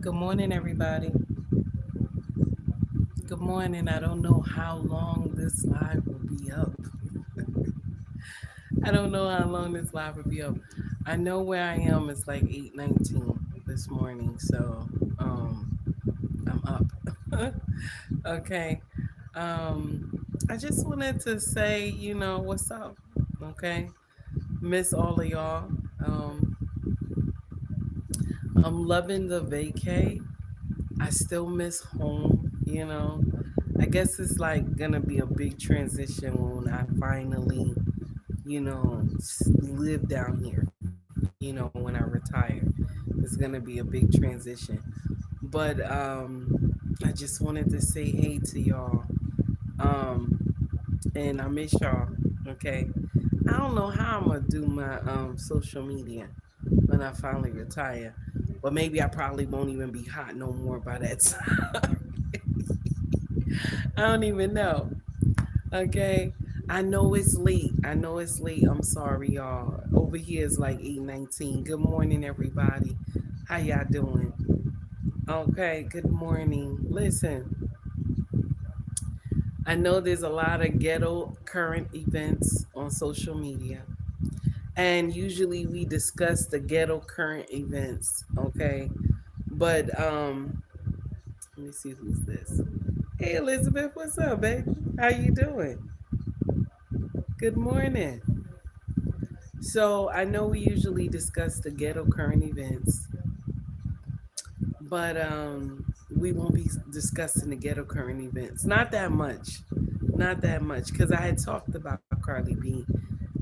Good morning, everybody. Good morning. I don't know how long this live will be up. I don't know how long this live will be up. I know where I am. It's like 8:19 this morning, so I'm up. Okay. I just wanted to say, what's up? Okay. Miss all of y'all. Um, I'm loving the vacay. I still miss home. I guess it's like gonna be a big transition when I finally, live down here, when I retire. It's gonna be a big transition. But I just wanted to say hey to y'all. Um, and I miss y'all. Okay. I don't know how I'm gonna do my social media when I finally retire. But maybe I probably won't even be hot no more by that time. I don't even know. Okay. I know it's late. I know it's late. I'm sorry, y'all. Over here is like 8:19. Good morning, everybody. How y'all doing? Okay, good morning. Listen, I know there's a lot of ghetto current events on social media. And usually we discuss the ghetto current events, okay? But let me see who's this. Hey Elizabeth, what's up, baby? How you doing? Good morning. So I know we usually discuss the ghetto current events, but we won't be discussing the ghetto current events. Not that much. Not that much. Because I had talked about Carly B.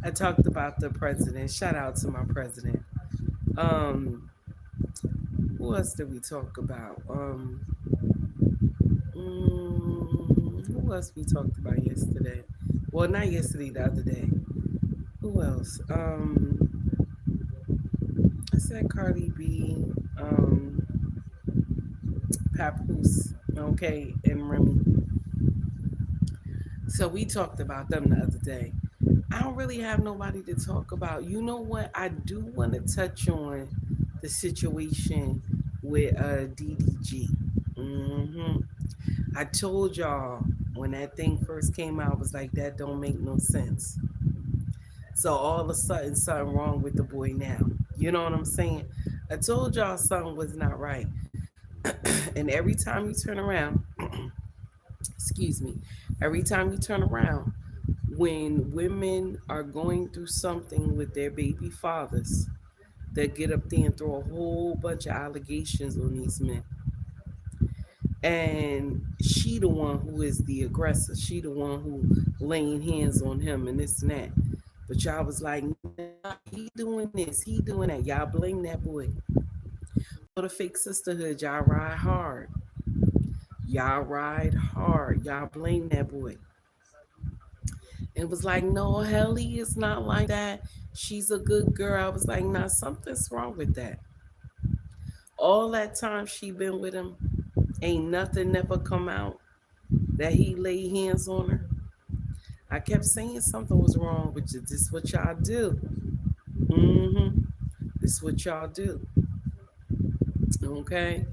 I talked about the president. Shout out to my president. Um, who else did we talk about? Who else we talked about yesterday? Well, not yesterday, the other day. Who else? I said Cardi B, Papoose, okay, and Remy. So we talked about them the other day. I don't really have nobody to talk about. You know what? I do want to touch on the situation with DDG. hmm I told y'all when that thing first came out, I was like, that don't make no sense. So all of a sudden, something wrong with the boy now. You know what I'm saying? I told y'all something was not right. And every time you turn around, excuse me, every time you turn around, when women are going through something with their baby fathers, they get up there and throw a whole bunch of allegations on these men. And she the one who is the aggressor. She the one who laying hands on him and this and that. But y'all was like, nah, he doing this, he doing that. Y'all blame that boy. For the fake sisterhood, y'all ride hard. Y'all ride hard. Y'all blame that boy. It was like, no, Helly is not like that. She's a good girl. I was like, nah, something's wrong with that. All that time she been with him, ain't nothing never come out that he laid hands on her. I kept saying something was wrong with you. This is what y'all do. Mm-hmm. This is what y'all do. Okay.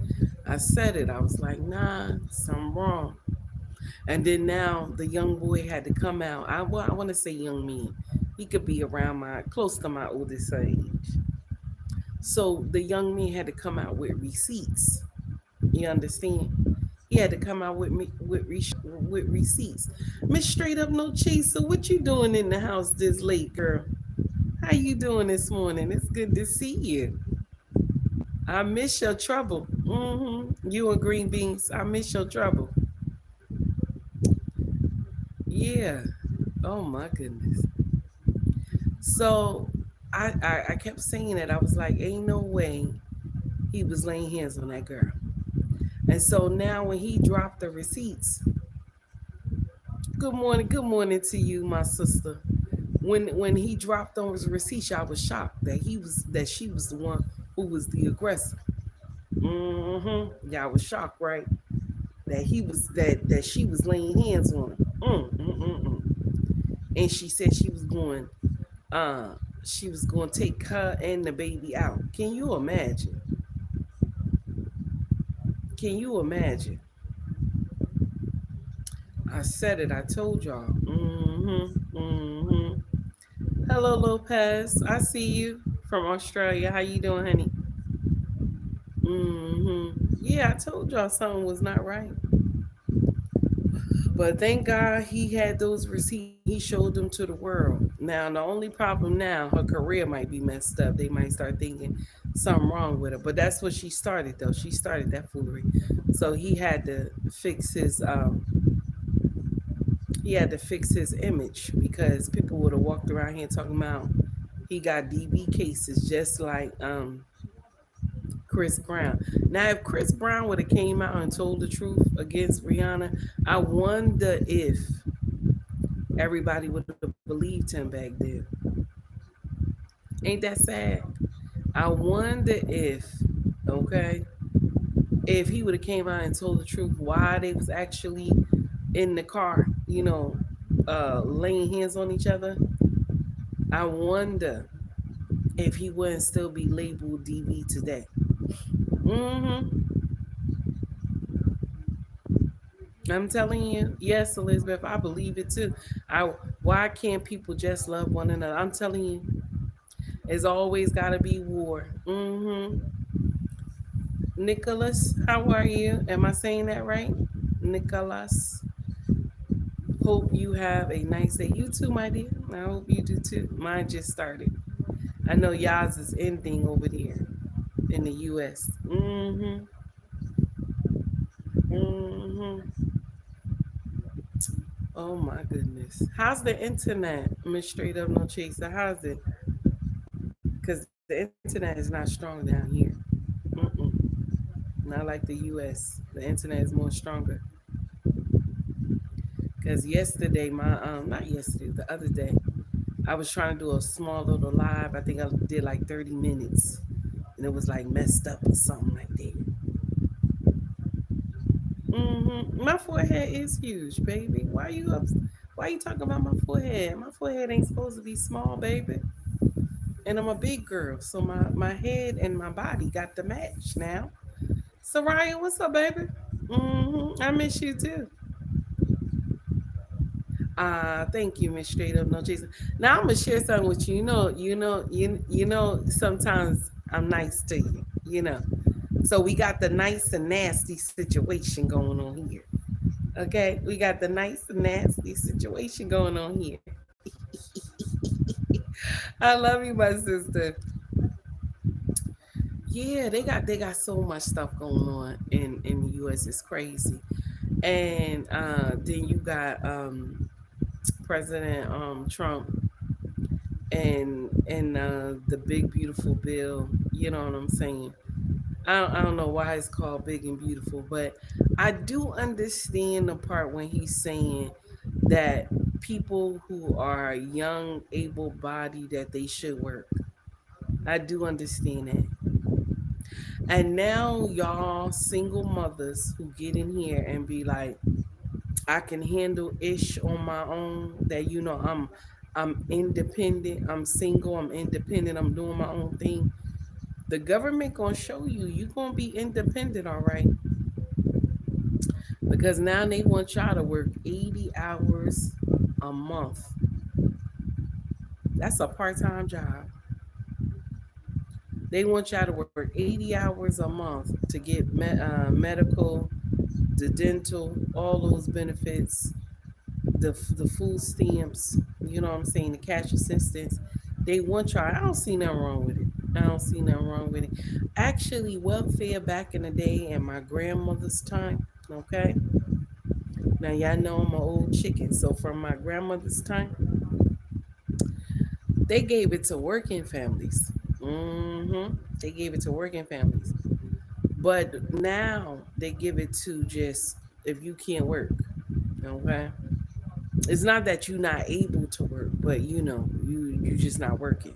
I said it. I was like, nah, something wrong. And then now the young boy had to come out. I want to say young man. He could be around my close to my oldest age. So the young man had to come out with receipts. You understand? He had to come out with me with receipts. Miss Straight Up No Chaser, what you doing in the house this late, girl? How you doing this morning? It's good to see you. I miss your trouble. You and Green Beans, I miss your trouble. Yeah. Oh my goodness. So I kept saying it. I was like, ain't no way he was laying hands on that girl. And so now when he dropped the receipts, good morning to you, my sister. When he dropped those receipts, I was shocked that she was the one who was the aggressor. Y'all was shocked, right? That she was laying hands on him. And she said uh she was going to take her and the baby out. Can you imagine? Can you imagine? I said it. I told y'all. Mm-hmm. Mm-hmm. Hello, Lopez. I see you from Australia. How you doing, honey? Mm-hmm. Yeah, I told y'all something was not right. But thank God he had those receipts and he showed them to the world. Now, the only problem now, her career might be messed up. They might start thinking something wrong with her. But that's what she started, though. She started that foolery. So he had to fix his image because people would have walked around here talking about he got DB cases just like Chris Brown. Now, if Chris Brown would have came out and told the truth against Rihanna, I wonder if everybody would have believed him back then. Ain't that sad? I wonder if, okay, if he would have came out and told the truth why they was actually in the car, laying hands on each other. I wonder if he wouldn't still be labeled DV today. Mm-hmm. I'm telling you, yes, Elizabeth, I believe it too. I Why can't people just love one another? I'm telling you, it's always got to be war. Mm-hmm. Nicholas, how are you? Am I saying that right? Nicholas. Hope you have a nice day. You too, my dear. I hope you do too. Mine just started. I know y'all's is ending over there in the U.S. Mm-hmm. Mm-hmm. Oh my goodness. How's the internet, Miss Straight Up No Chaser? How's it? Because the internet is not strong down here. Mm-mm. Not like the U.S. The internet is more stronger. Because yesterday, not yesterday, the other day, I was trying to do a small little live. I think I did like 30 minutes, and it was like messed up or something like that. My forehead is huge, baby. Why you talking about my forehead? My forehead ain't supposed to be small, baby. And I'm a big girl, so my head and my body got to match now. Soraya, what's up, baby? I miss you too. Thank you, Miss Straight Up No Jason. Now I'm gonna share something with you. Sometimes I'm nice to you. So we got the nice and nasty situation going on here. Okay, we got the nice and nasty situation going on here. I love you, my sister. Yeah, they got so much stuff going on in the U.S. It's crazy. And then you got President Trump and the big beautiful bill. You know what I'm saying? I don't know why it's called big and beautiful, but I do understand the part when he's saying that people who are young, able-bodied, that they should work. I do understand that. And now y'all single mothers who get in here and be like, I can handle ish on my own. That I'm independent. I'm single. I'm independent. I'm doing my own thing. The government gonna show you gonna be independent, all right? Because now they want y'all to work 80 hours a month. That's a part-time job. They want y'all to work 80 hours a month to get medical, the dental, all those benefits, the food stamps. You know what I'm saying? The cash assistance. They want y'all. I don't see nothing wrong with it. I don't see nothing wrong with it. Actually, welfare back in the day in my grandmother's time. Okay. Now y'all know I'm an old chicken, so from my grandmother's time, they gave it to working families. They gave it to working families, but now they give it to just if you can't work. Okay, it's not that you're not able to work, but you just not working.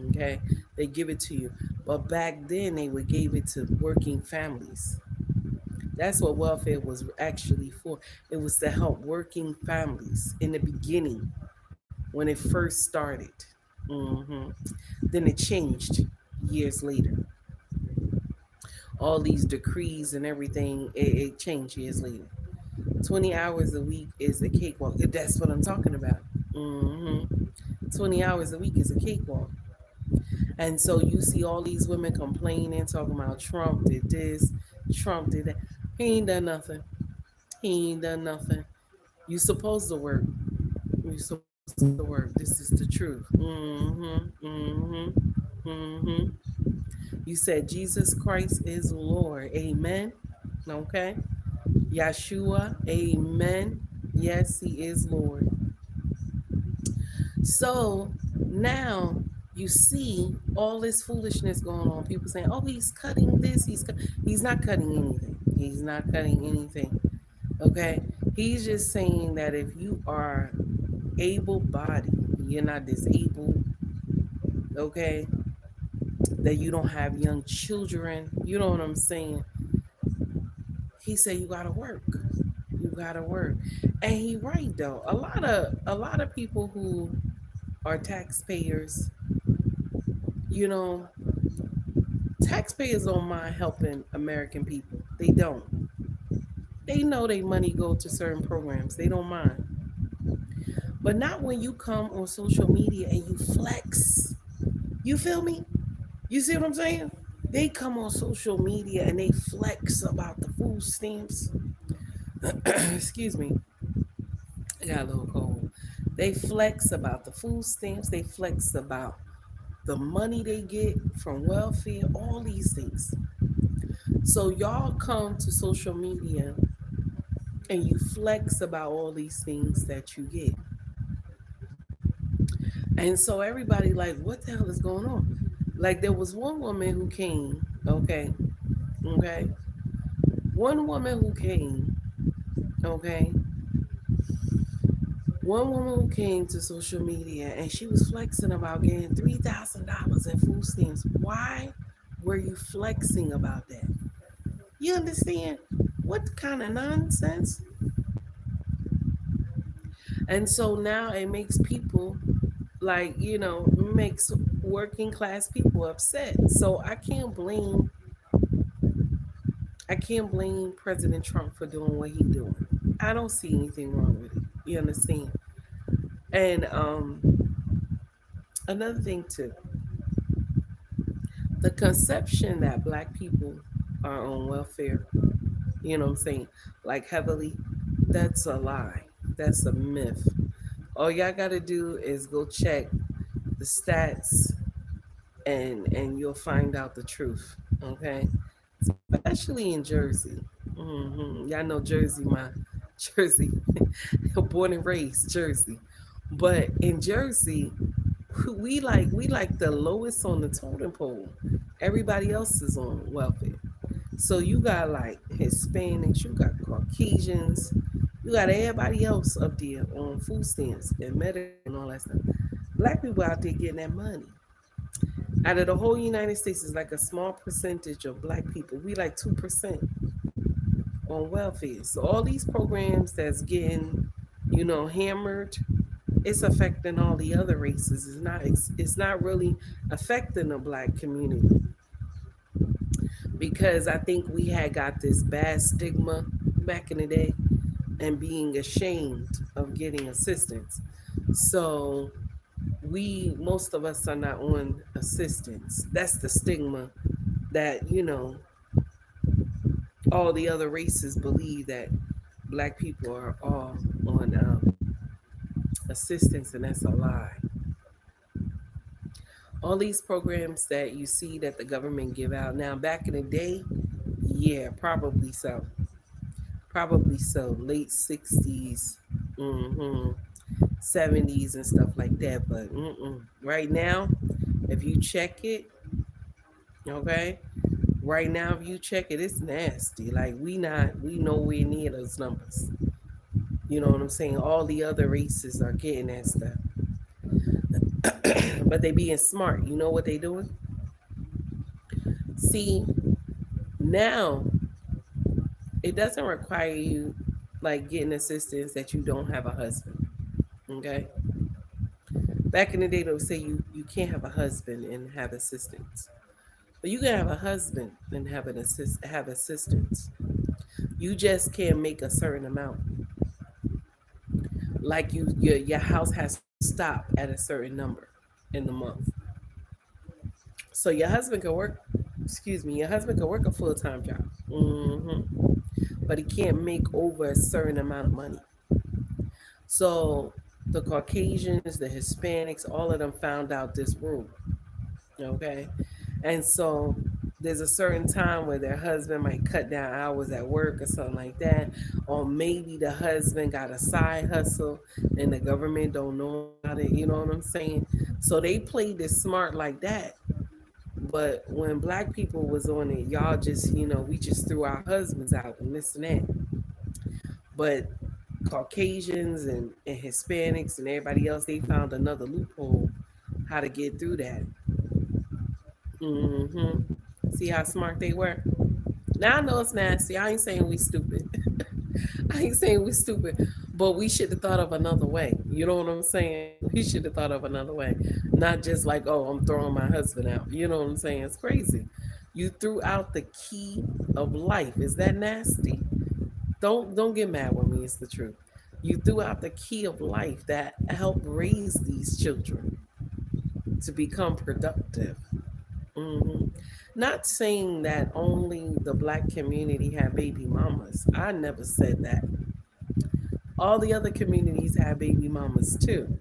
Okay, they give it to you, but back then they would gave it to working families. That's what welfare was actually for. It was to help working families in the beginning when it first started. hmm Then it changed years later. all these decrees and everything, it changed years later. 20 hours a week is a cakewalk. That's what I'm talking about. 20 hours a week is a cakewalk. And so you see all these women complaining, talking about Trump did this, Trump did that. He ain't done nothing. He ain't done nothing. You supposed to work. You supposed to work. This is the truth. You said Jesus Christ is Lord. Amen. Okay. Yeshua. Amen. Yes, he is Lord. So now you see all this foolishness going on. People saying, "Oh, he's cutting this. He's not cutting anything. He's not cutting anything." Okay, he's just saying that if you are able-bodied, you're not disabled. Okay, that you don't have young children. You know what I'm saying? He said you gotta work. You gotta work, and he right though. A lot of people who are taxpayers, you know, taxpayers don't mind helping American people. They don't. They know their money go to certain programs. They don't mind. But not when you come on social media and you flex. You feel me? You see what I'm saying? They come on social media and they flex about the food stamps. Excuse me. I got a little cold. They flex about the food stamps. They flex about the money they get from welfare, all these things. So y'all come to social media and you flex about all these things that you get. And so everybody like, what the hell is going on? Like there was one woman who came, okay, one woman who came, okay, one woman who came to social media and she was flexing about getting $3,000 in food stamps. Why were you flexing about that? You understand what kind of nonsense? And so now it makes people like, makes working class people upset. So I can't blame President Trump for doing what he's doing. I don't see anything wrong with it. You understand? And another thing too, the conception that black people are on welfare, you know what I'm saying, like heavily, that's a lie. That's a myth. All y'all gotta do is go check the stats and you'll find out the truth. Okay? Especially in Jersey. Y'all know Jersey, my Jersey, born and raised Jersey. But in Jersey, we like the lowest on the totem pole. Everybody else is on welfare. So you got like Hispanics, you got Caucasians, you got everybody else up there on food stamps and Medicaid and all that stuff. Black people out there getting that money. Out of the whole United States, is like a small percentage of black people. We like 2% on welfare. So all these programs that's getting, hammered, it's affecting all the other races. It's not really affecting the black community because I think we had got this bad stigma back in the day and being ashamed of getting assistance. So most of us are not on assistance. That's the stigma that, all the other races believe that black people are all on assistance, and that's a lie. All these programs that you see that the government give out now, back in the day, yeah, probably so, late 60s, 70s and stuff like that. But right now, if you check it, okay, right now if you check it, it's nasty. Like we nowhere near those numbers. You know what I'm saying? All the other races are getting that stuff. But they being smart. You know what they doing? See, now it doesn't require you like getting assistance that you don't have a husband. Okay. Back in the day, they'll say you can't have a husband and have assistance. But you can have a husband and have assistants. You just can't make a certain amount. Like your house has to stop at a certain number in the month. So your husband can work. Excuse me. Your husband can work a full time job. But he can't make over a certain amount of money. So the Caucasians, the Hispanics, all of them found out this rule. Okay. And so there's a certain time where their husband might cut down hours at work or something like that. Or maybe the husband got a side hustle and the government don't know about it. You know what I'm saying? So they played this smart like that. But when black people was on it, y'all just, we just threw our husbands out and this and that. But Caucasians and Hispanics and everybody else, they found another loophole how to get through that. hmm See how smart they were? Now I know it's nasty. I ain't saying we stupid. I ain't saying we stupid, but we should have thought of another way. You know what I'm saying? We should have thought of another way. Not just like, oh, I'm throwing my husband out. You know what I'm saying? It's crazy. You threw out the key of life. Is that nasty? Don't get mad with me. It's the truth. You threw out the key of life that helped raise these children to become productive. hmm Not saying that only the black community had baby mamas. I never said that. All the other communities have baby mamas too.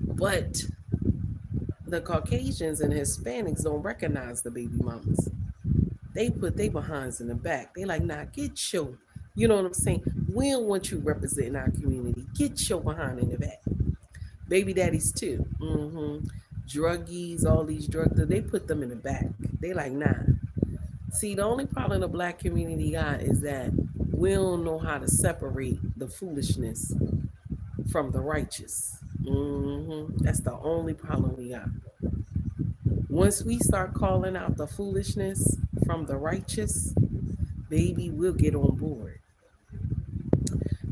But the Caucasians and Hispanics don't recognize the baby mamas. They put their behinds in the back. They like, nah, get your, you know what I'm saying? We don't want you representing our community. Get your behind in the back. Baby daddies too. Druggies, all these drug dealers, they put them in the back. They like, nah. See, the only problem the black community got is that we don't know how to separate the foolishness from the righteous. That's the only problem we got. Once we start calling out the foolishness from the righteous, baby, we'll get on board.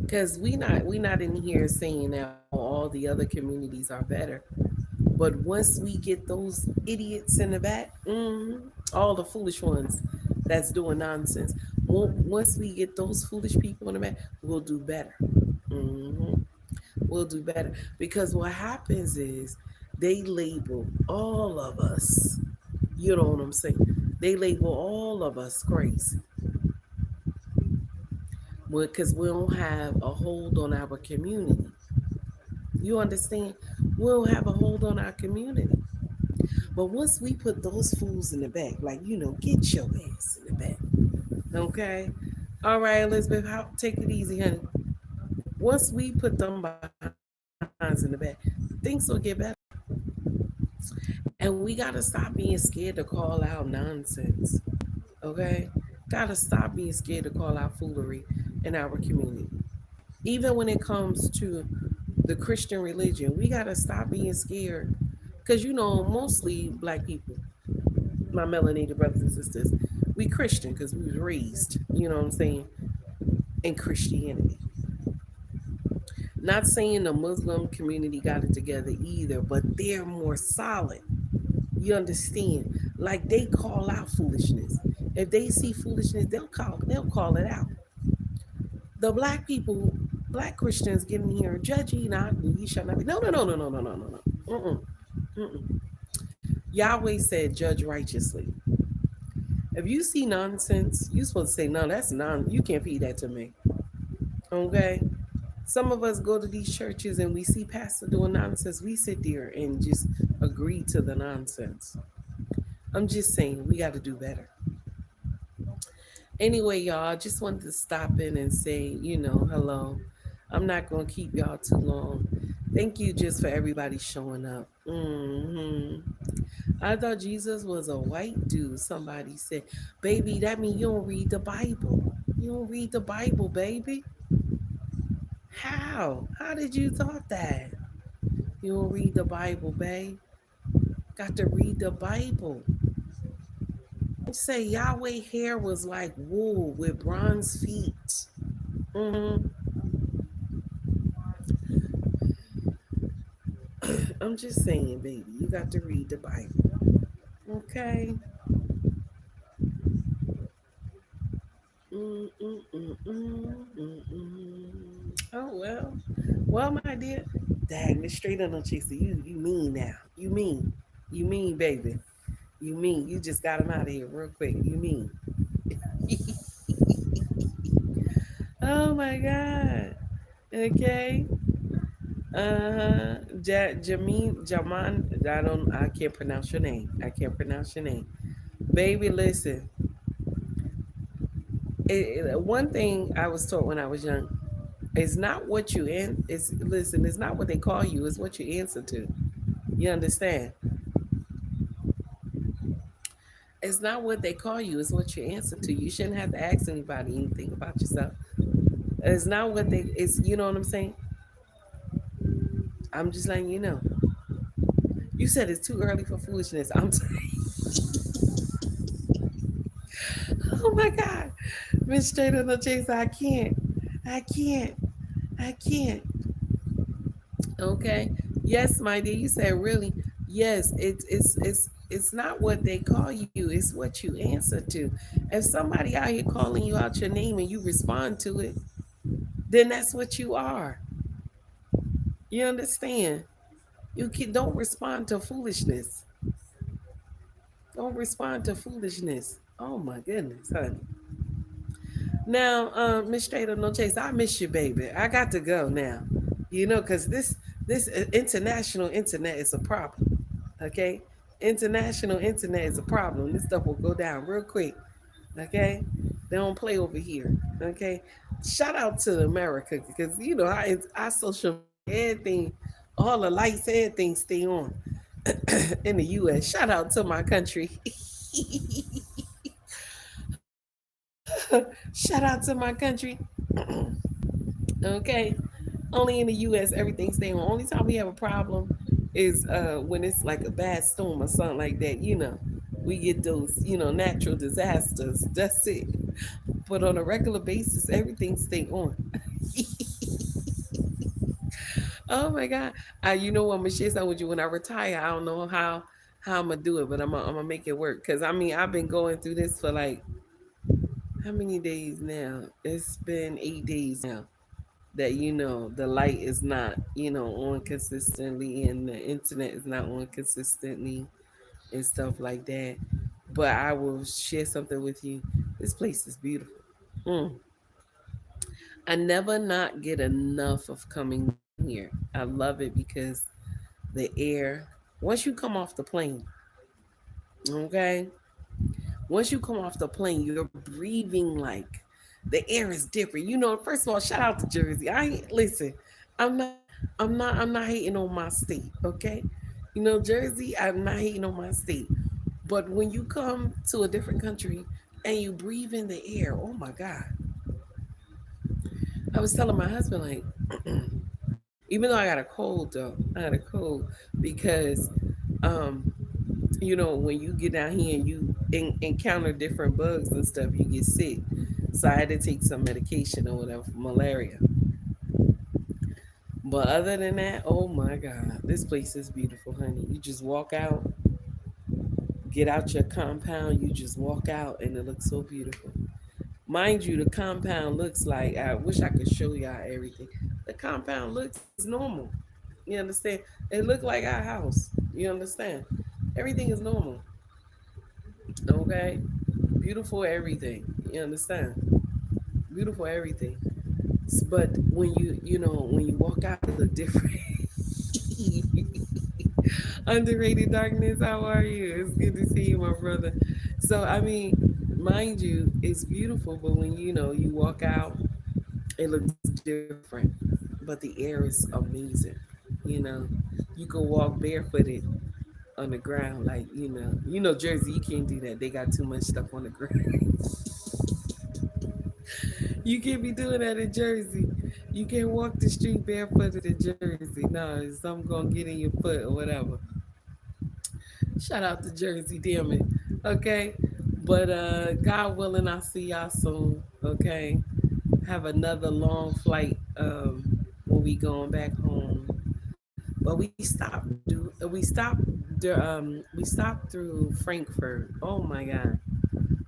Because we not in here saying that all the other communities are better. But once we get those idiots in the back, all the foolish ones that's doing nonsense, once we get those foolish people in the back, we'll do better. hmm We'll do better. Because what happens is they label all of us, you know what I'm saying? They label all of us crazy because we don't have a hold on our community. You understand? We don't have a hold on our community. But once we put those fools in the back, like, get your ass in the back. Okay? All right, Elizabeth, take it easy, honey. Once we put them behinds in the back, things will get better. And we got to stop being scared to call out nonsense. Okay? Got to stop being scared to call out foolery in our community. Even when it comes to the Christian religion, we got to stop being scared. Because, mostly black people, my melanated brothers and sisters, we Christian because we was raised, you know what I'm saying, in Christianity. Not saying the Muslim community got it together either, but they're more solid. You understand? Like they call out foolishness. If they see foolishness, they'll call it out. The black people, black Christians get in here, judge ye not, and ye shall not be. No, no, no, no, no, no, no, no, no. Mm-mm. Yahweh said, judge righteously. If you see nonsense, you're supposed to say, no, that's you can't feed that to me. Okay? Some of us go to these churches and we see pastor doing nonsense. We sit there and just agree to the nonsense. I'm just saying, we got to do better. Anyway, y'all, I just wanted to stop in and say, hello. I'm not going to keep y'all too long. Thank you just for everybody showing up. I thought Jesus was a white dude. Somebody said, baby, that means you don't read the Bible. You don't read the Bible, baby. How? How did you thought that? You don't read the Bible, babe. Got to read the Bible. Say Yahweh hair was like wool with bronze feet. hmm I'm just saying, baby, you got to read the Bible. Okay. Mm. Oh well. Well, my dear. Dang, this straight on Chisa. You mean now. You mean. You mean, baby. You mean. You just got him out of here real quick. You mean. Oh my God. Okay. Jaman, I can't pronounce your name. I can't pronounce your name. Baby, listen. One thing I was taught when I was young is not what you in. Listen. It's not what they call you. It's what you answer to. You understand? It's not what they call you. It's what you answer to. You shouldn't have to ask anybody anything about yourself. It's not what they. It's you know what I'm saying. I'm just letting you know. You said it's too early for foolishness. Oh my God, Miss Straight on the Chase. I can't. I can't. I can't. Okay. Yes, my dear. You said really. Yes. It's not what they call you. It's what you answer to. If somebody out here calling you out your name and you respond to it, then that's what you are. You understand? Don't respond to foolishness. Don't respond to foolishness. Oh my goodness, honey. Now, Miss Straight or No Chase, I miss you, baby. I got to go now. You know, because this international internet is a problem. Okay, international internet is a problem. This stuff will go down real quick. Okay, they don't play over here. Okay, shout out to America because you know our social media, everything, all the lights, everything stay on in the U.S. Shout out to my country. Shout out to my country. Okay. Only in the US everything stay on. Only time we have a problem is when it's like a bad storm or something like that, you know. We get those, natural disasters. That's it. But on a regular basis, everything stay on. Oh my God. You know what, I'm gonna share something with you when I retire. I don't know how I'm gonna do it, but I'm gonna make it work. Cause I mean I've been going through this for like how many days now? It's been 8 days now that the light is not on consistently and the internet is not on consistently and stuff like that, but I will share something with you. This place is beautiful. mm. I never not get enough of coming down here. I love it because the air, once you come off the plane, okay, once you come off the plane, you're breathing like the air is different. First of all, shout out to Jersey. Listen. I'm not hating on my state, okay? Jersey, I'm not hating on my state. But when you come to a different country and you breathe in the air, oh my God. I was telling my husband, like, even though I got a cold though, I got a cold because um when you get down here and you encounter different bugs and stuff, you get sick. So I had to take some medication or whatever for malaria. But other than that, oh my God, this place is beautiful, honey. You just walk out, get out your compound, you just walk out, and it looks so beautiful. Mind you, the compound looks like, I wish I could show y'all everything. The compound looks normal. You understand? It looked like our house. You understand? Everything is normal. Okay? Beautiful everything. You understand? Beautiful everything. But when you walk out, it look different. Underrated darkness, how are you? It's good to see you, my brother. So I mean, mind you, it's beautiful, but when you walk out, it looks different. But the air is amazing. You know, you can walk barefooted on the ground, like Jersey. You can't do that. They got too much stuff on the ground. You can't be doing that in Jersey. You can't walk the street barefooted in Jersey. No, something gonna get in your foot or whatever. Shout out to Jersey, damn it. Okay. But God willing, I'll see y'all soon. Okay. Have another long flight when we going back home. But we stopped We stopped through Frankfurt. Oh my God.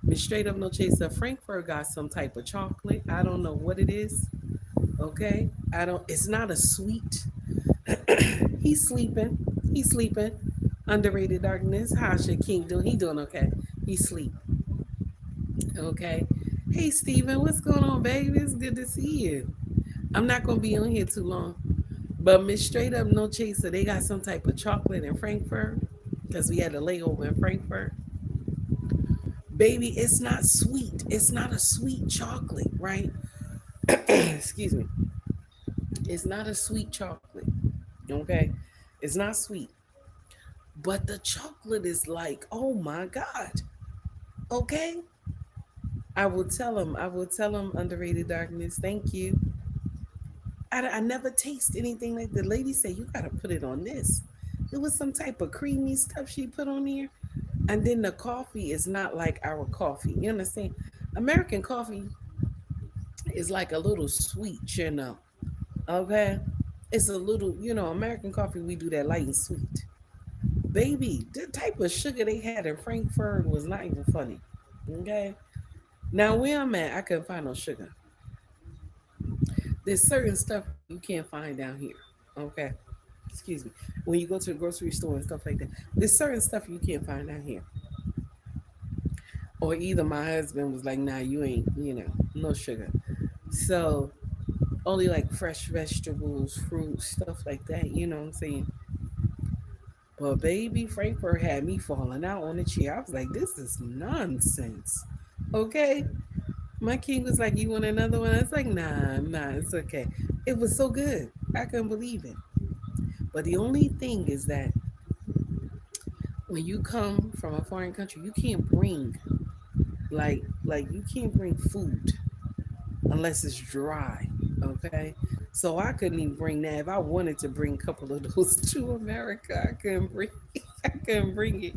But straight up no chaser. Frankfurt got some type of chocolate. I don't know what it is. Okay. I don't it's not a sweet. He's sleeping. He's sleeping. Underrated darkness. How's your king doing? He doing okay. He sleep. Okay. Hey Steven, what's going on, baby? It's good to see you. I'm not gonna be on here too long. But Miss Straight Up No Chaser, they got some type of chocolate in Frankfurt. Because we had a layover in Frankfurt. Baby, it's not sweet. It's not a sweet chocolate, right? Excuse me. It's not a sweet chocolate. Okay. It's not sweet. But the chocolate is like, oh my God. Okay. I will tell him underrated darkness. Thank you. I never taste anything like the lady said, you gotta put it on this. It was some type of creamy stuff she put on there. And then the coffee is not like our coffee. You understand? American coffee is like a little sweet, you know. Okay? It's a little, American coffee, we do that light and sweet. Baby, the type of sugar they had in Frankfurt was not even funny. Okay? Now, where I'm at, I couldn't find no sugar. There's certain stuff you can't find down here. Okay? Excuse me. When you go to the grocery store and stuff like that, there's certain stuff you can't find down here. Or either my husband was like, nah, you ain't, no sugar. So only like fresh vegetables, fruit, stuff like that, you know what I'm saying? But baby, Frankfurt had me falling out on the chair. I was like, this is nonsense. Okay. My king was like, you want another one? I was like, nah, it's okay. It was so good. I couldn't believe it. But the only thing is that when you come from a foreign country, you can't bring like you can't bring food unless it's dry. Okay. So I couldn't even bring that. If I wanted to bring a couple of those to America, I couldn't bring I couldn't bring it.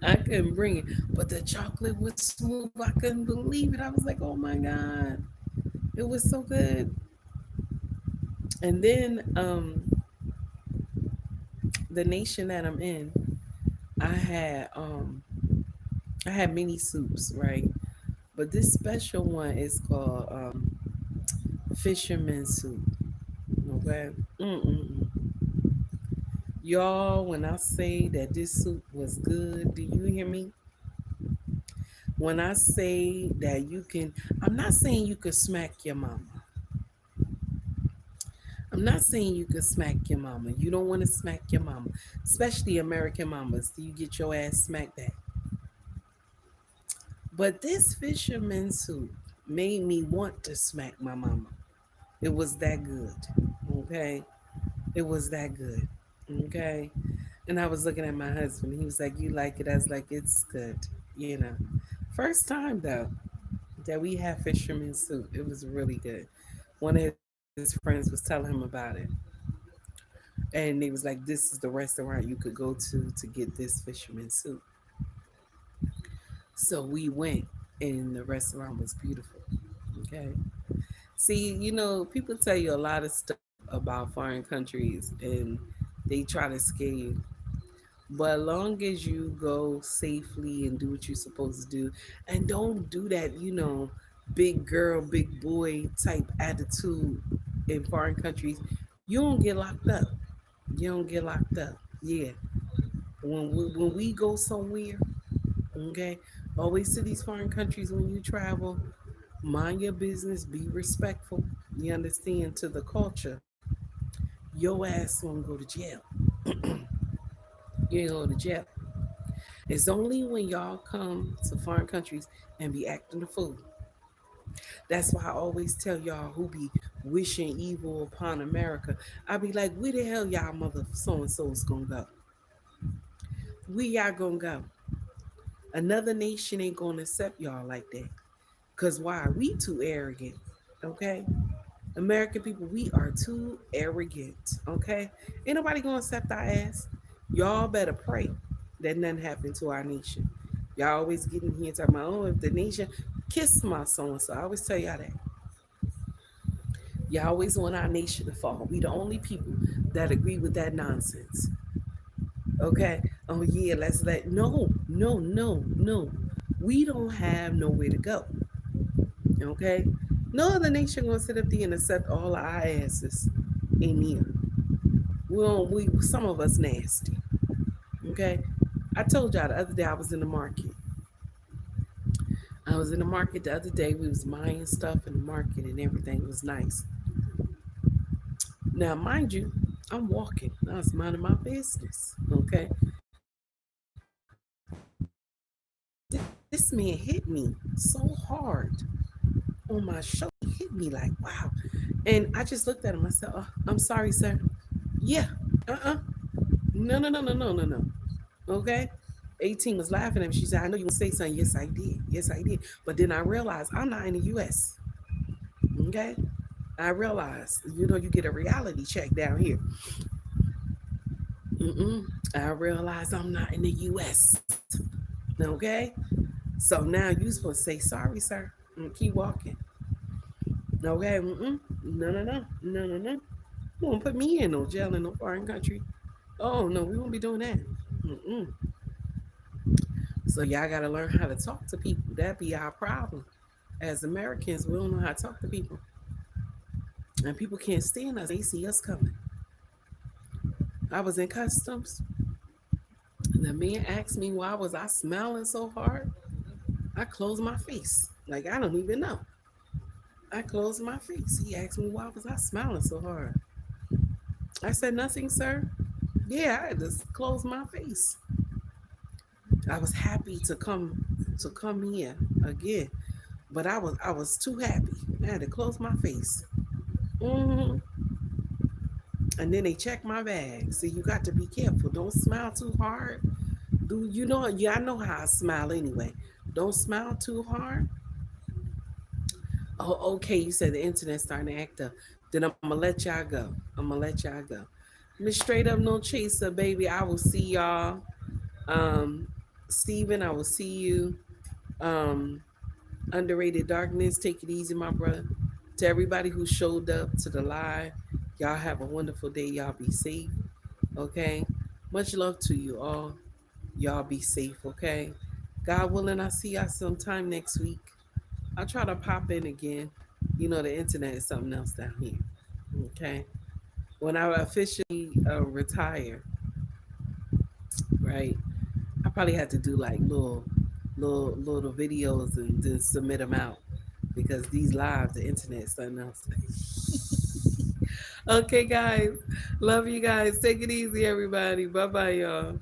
I couldn't bring it. But the chocolate was smooth. I couldn't believe it. I was like, oh my God. It was so good. And then the nation that I'm in, I had um I had mini soups, right? But this special one is called fisherman soup. Okay. Mm-mm. Y'all, when I say that this soup was good, do you hear me? When I say that I'm not saying you could smack your mama. I'm not saying you could smack your mama. You don't want to smack your mama, especially American mamas. You get your ass smacked back. But this fisherman soup made me want to smack my mama. It was that good. Okay. It was that good. Okay. And I was looking at my husband. He was like, you like it? I was like, it's good. You know. First time though that we had fisherman soup. It was really good. One of his friends was telling him about it. And they was like, this is the restaurant you could go to get this fisherman soup. So we went and the restaurant was beautiful. Okay. See, people tell you a lot of stuff about foreign countries and they try to scare you. But long as you go safely and do what you're supposed to do, and don't do that, big girl, big boy type attitude in foreign countries, you don't get locked up. You don't get locked up. Yeah. When we go somewhere, okay, always to these foreign countries when you travel, mind your business, be respectful. You understand to the culture. Your ass won't go to jail. You ain't go to jail. It's only when y'all come to foreign countries and be acting the fool. That's why I always tell y'all who be wishing evil upon America. I be like, where the hell y'all mother so and so's gonna go? Where y'all gonna go? Another nation ain't gonna accept y'all like that. Cause why? We too arrogant. Okay? American people, we are too arrogant. Okay? Ain't nobody gonna accept our ass. Y'all better pray that nothing happened to our nation. Y'all always getting here talking about, oh, if the nation kiss my so and so. I always tell y'all that. Y'all always want our nation to fall. We the only people that agree with that nonsense. Okay. Oh yeah, let's let no, no, no, no. We don't have nowhere to go. Okay. No other nation gonna sit up there and accept all our asses in here. We some of us nasty. Okay. I told y'all the other day I was in the market. I was in the market the other day. We was buying stuff in the market and everything was nice. Now, mind you, I'm walking. I was minding my business. Okay. This man hit me so hard on my shoulder. He hit me like, wow. And I just looked at him. I said, oh, I'm sorry, sir. Yeah. Uh-uh. No, no, no, no, no, no, no. Okay. 18 was laughing at me. She said, I know you want to say something. Yes, I did. Yes, I did. But then I realized I'm not in the US. Okay. I realized, you get a reality check down here. Mm-mm. I realized I'm not in the US. Okay. So now you supposed to say, sorry, sir. And keep walking. Okay. Mm-mm. No, no, no. No, no, no. You won't put me in no jail in no foreign country. Oh, no, we won't be doing that. Mm-mm. So y'all got to learn how to talk to people. That be our problem. As Americans, we don't know how to talk to people. And people can't stand us. They see us coming. I was in customs. The man asked me why was I smiling so hard. I closed my face. Like I don't even know. I closed my face. He asked me why was I smiling so hard. I said nothing, sir. Yeah, I just closed my face. I was happy to come here again, but I was too happy. I had to close my face. hmm And then they checked my bag. So you got to be careful. Don't smile too hard. Do you know? Yeah, I know how I smile anyway. Don't smile too hard. Oh, okay. You said the internet's starting to act up. Then I'm gonna let y'all go. I'm gonna let y'all go. Miss Straight Up No Chaser, baby. I will see y'all. Um, Steven, I will see you. Um, Underrated Darkness, take it easy, my brother. To everybody who showed up to the live, y'all have a wonderful day. Y'all be safe. Okay. Much love to you all. Y'all be safe. Okay. God willing, I'll see y'all sometime next week. I'll try to pop in again. The internet is something else down here. Okay. When I officially retire, right? I probably had to do like little videos and then submit them out because these lives, the internet is something else. Okay, guys. Love you guys. Take it easy, everybody. Bye bye, y'all.